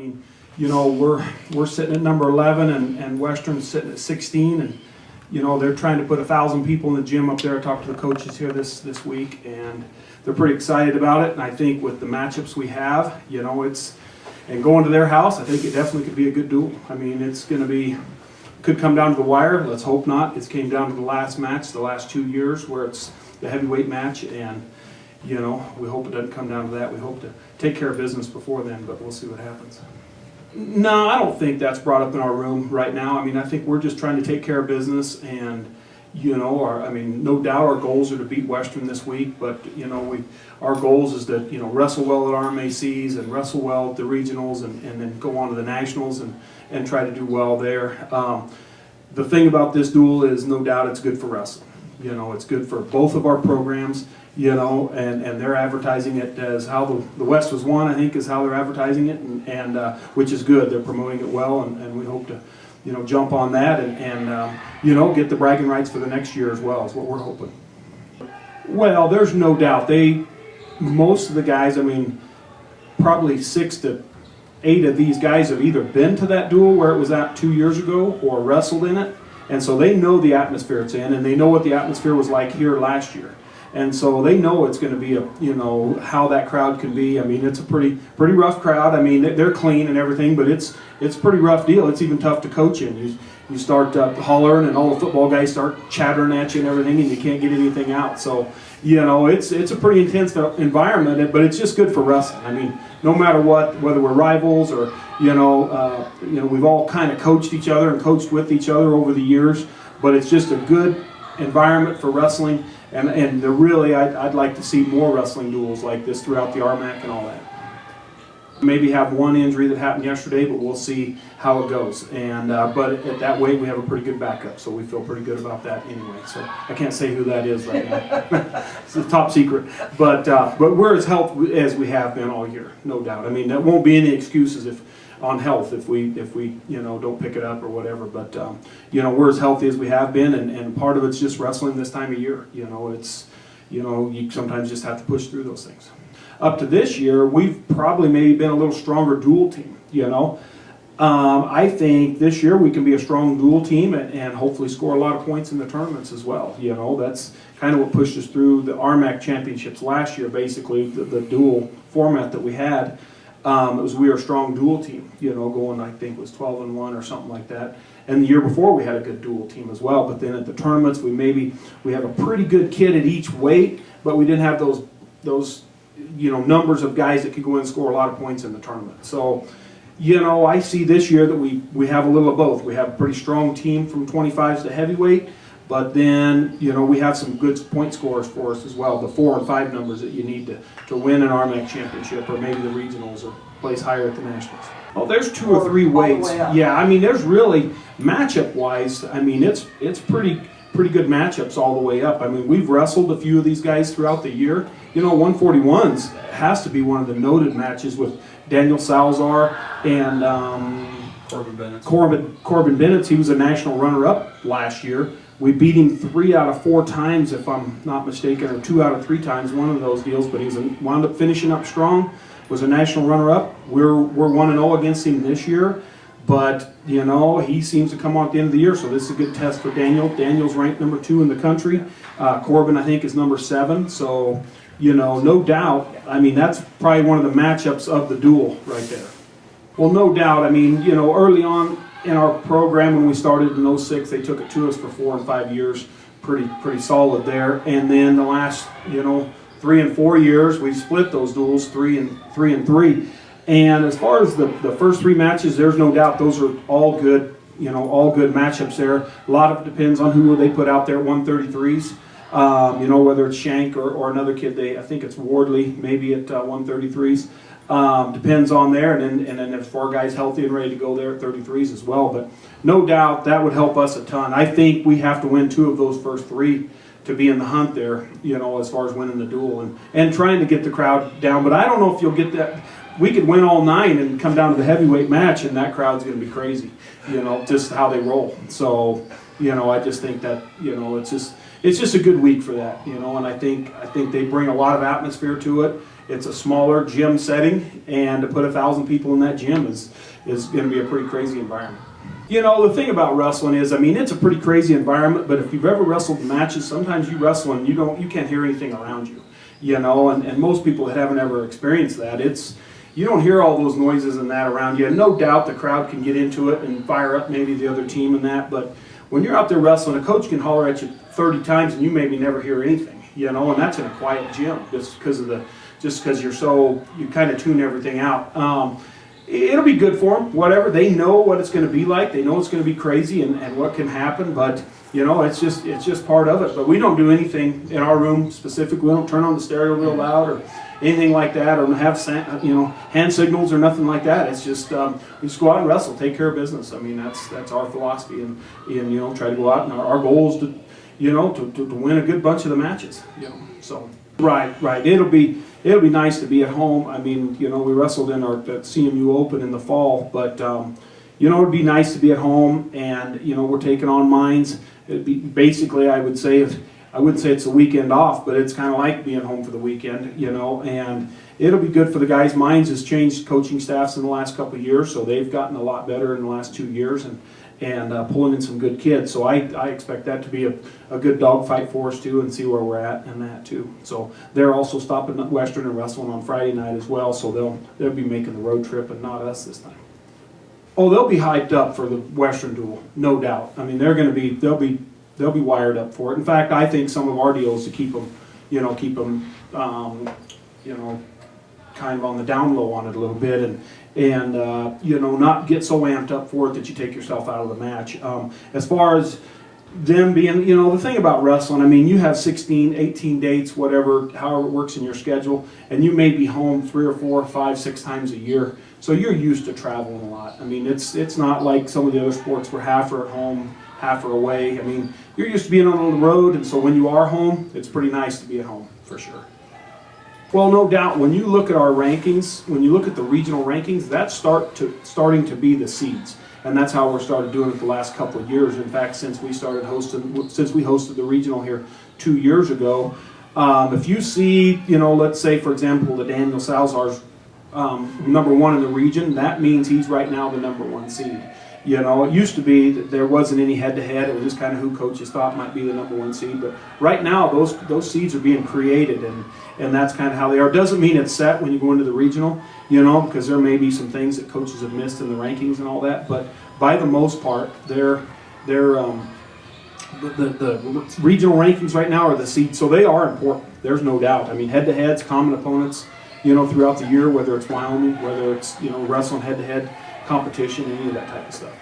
mean, we're sitting at number 11 and Western's sitting at 16, and they're trying to put 1,000 people in the gym up there. I talked to the coaches here this week, and they're pretty excited about it. And I think with the matchups we have, and going to their house, I think it definitely could be a good duel. I mean, it's going to be, could come down to the wire. Let's hope not. It came down to the last match, the last 2 years, where it's the heavyweight match, and we hope it doesn't come down to that. We hope to take care of business before then, but we'll see what happens. No, I don't think that's brought up in our room right now. I mean, I think we're just trying to take care of business, and no doubt our goals are to beat Western this week, but our goals is to wrestle well at RMACs and wrestle well at the regionals, and then go on to the nationals and try to do well there. The thing about this duel is, no doubt, it's good for wrestling. It's good for both of our programs. And they're advertising it as how the West was won, I think, is how they're advertising it, and which is good. They're promoting it well, and we hope to, jump on that and get the bragging rights for the next year as well, is what we're hoping. Well, there's no doubt. Most of the guys, I mean, probably 6 to 8 of these guys have either been to that duel where it was at 2 years ago or wrestled in it, and so they know the atmosphere it's in, and they know what the atmosphere was like here last year. And so they know it's going to be how that crowd can be. I mean, it's a pretty rough crowd. I mean, they're clean and everything, but it's a pretty rough deal. It's even tough to coach in. You start hollering, and all the football guys start chattering at you and everything, and you can't get anything out. So, it's a pretty intense environment, but it's just good for wrestling. I mean, no matter what, whether we're rivals or we've all kind of coached each other and coached with each other over the years, but it's just a good environment for wrestling. And really, I'd like to see more wrestling duels like this throughout the RMAC and all that. Maybe have one injury that happened yesterday, but we'll see how it goes. And but at that weight, we have a pretty good backup, so we feel pretty good about that anyway. So I can't say who that is right now. It's a top secret. But we're as healthy as we have been all year, no doubt. I mean, there won't be any excuses on health if we don't pick it up or whatever, but we're as healthy as we have been, and part of it's just wrestling this time of year. It's you sometimes just have to push through those things. Up to this year, we've probably maybe been a little stronger dual team. I think this year we can be a strong dual team and hopefully score a lot of points in the tournaments as well. That's kind of what pushed us through the RMAC championships last year. Basically, the dual format that we had. We were a strong dual team, going, I think, was 12-1 or something like that. And the year before we had a good dual team as well. But then at the tournaments, we had a pretty good kid at each weight, but we didn't have those numbers of guys that could go in and score a lot of points in the tournament. So, I see this year that we have a little of both. We have a pretty strong team from 25s to heavyweight, but then, we have some good point scorers for us as well, the 4 and 5 numbers that you need to win an RMAC championship, or maybe the regionals, or place higher at the nationals. Oh, there's 2 or 3 weights. Yeah, I mean, there's really, matchup-wise, I mean, it's pretty good matchups all the way up. I mean, we've wrestled a few of these guys throughout the year. 141s has to be one of the noted matches with Daniel Salazar and Corbin Bennett. He was a national runner-up last year. We beat him 3 out of 4 times, if I'm not mistaken, or 2 out of 3 times, one of those deals. But he wound up finishing up strong, was a national runner-up. We're 1-0 against him this year. But, he seems to come on at the end of the year, so this is a good test for Daniel. Daniel's ranked number 2 in the country. Corbin, I think, is number 7. So, no doubt, I mean, that's probably one of the matchups of the duel right there. Well, no doubt, I mean, early on in our program when we started in 06, they took it to us for 4 and 5 years, pretty solid there. And then the last, 3 and 4 years, we've split those duels 3 and 3. And as far as the first 3 matches, there's no doubt those are all good, all good matchups there. A lot of it depends on who they put out there at 133s. Whether it's Shank or another kid, I think it's Wardley, maybe at 133s. Depends on there, and then if 4 guys healthy and ready to go there at 33s as well. But no doubt that would help us a ton. I think we have to win 2 of those first 3 to be in the hunt there, as far as winning the duel and trying to get the crowd down. But I don't know if you'll get that. We could win all 9 and come down to the heavyweight match, and that crowd's going to be crazy, just how they roll. So, I just think that, it's just, it's just a good week for that, you know. And I think they bring a lot of atmosphere to it. It's a smaller gym setting, and to put 1,000 people in that gym is going to be a pretty crazy environment. You know, the thing about wrestling is, I mean, it's a pretty crazy environment, but if you've ever wrestled in matches, sometimes you wrestle and you can't hear anything around you, you know, and most people that haven't ever experienced that, you don't hear all those noises and that around you. And no doubt the crowd can get into it and fire up maybe the other team and that, but when you're out there wrestling, a coach can holler at you 30 times and you maybe never hear anything, you know, and that's in a quiet gym just because you kind of tune everything out. It'll be good for them, whatever. They know what it's going to be like. They know it's going to be crazy and what can happen, but you know, it's just part of it. But we don't do anything in our room specifically. We don't turn on the stereo real loud or anything like that, or have hand signals or nothing like that. It's just we just go out and wrestle, take care of business. I mean, that's our philosophy, and you know, try to go out, and our goal is to win a good bunch of the matches. You know, so right. It'll be nice to be at home. I mean, you know, we wrestled in our CMU Open in the fall, but you know, it'd be nice to be at home, and you know, we're taking on Mines. It'd be basically, I wouldn't say it's a weekend off, but it's kind of like being home for the weekend, you know, and it'll be good for the guys. Mines has changed coaching staffs in the last couple of years, so they've gotten a lot better in the last 2 years, and pulling in some good kids. So I expect that to be a good dogfight for us too, and see where we're at and that too. So they're also stopping at Western and wrestling on Friday night as well, so they'll be making the road trip and not us this time. Oh, they'll be hyped up for the Western duel, no doubt. I mean, they'll be wired up for it. In fact, I think some of our deals to keep them, kind of on the down low on it a little bit, and you know, not get so amped up for it that you take yourself out of the match. As far as them being, you know, the thing about wrestling, I mean, you have 16, 18 dates, whatever, however it works in your schedule, and you may be home 3 or 4, 5, 6 times a year. So you're used to traveling a lot. I mean, it's not like some of the other sports where half are at home, half are away. I mean, you're used to being on the road, and so when you are home, it's pretty nice to be at home, for sure. Well, no doubt, when you look at our rankings, when you look at the regional rankings, that's starting to be the seeds. And that's how we're started doing it the last couple of years. In fact, since we hosted the regional here 2 years ago, if you see, you know, let's say, for example, the Daniel Salazar's number 1 in the region, that means he's right now the number 1 seed. You know, it used to be that there wasn't any head-to-head. It was just kind of who coaches thought might be the number 1 seed. But right now, those seeds are being created, and that's kind of how they are. Doesn't mean it's set when you go into the regional, you know, because there may be some things that coaches have missed in the rankings and all that. But by the most part, the regional rankings right now are the seeds, so they are important. There's no doubt. I mean, head-to-heads, common opponents, you know, throughout the year, whether it's Wyoming, whether it's, you know, wrestling head-to-head competition, any of that type of stuff.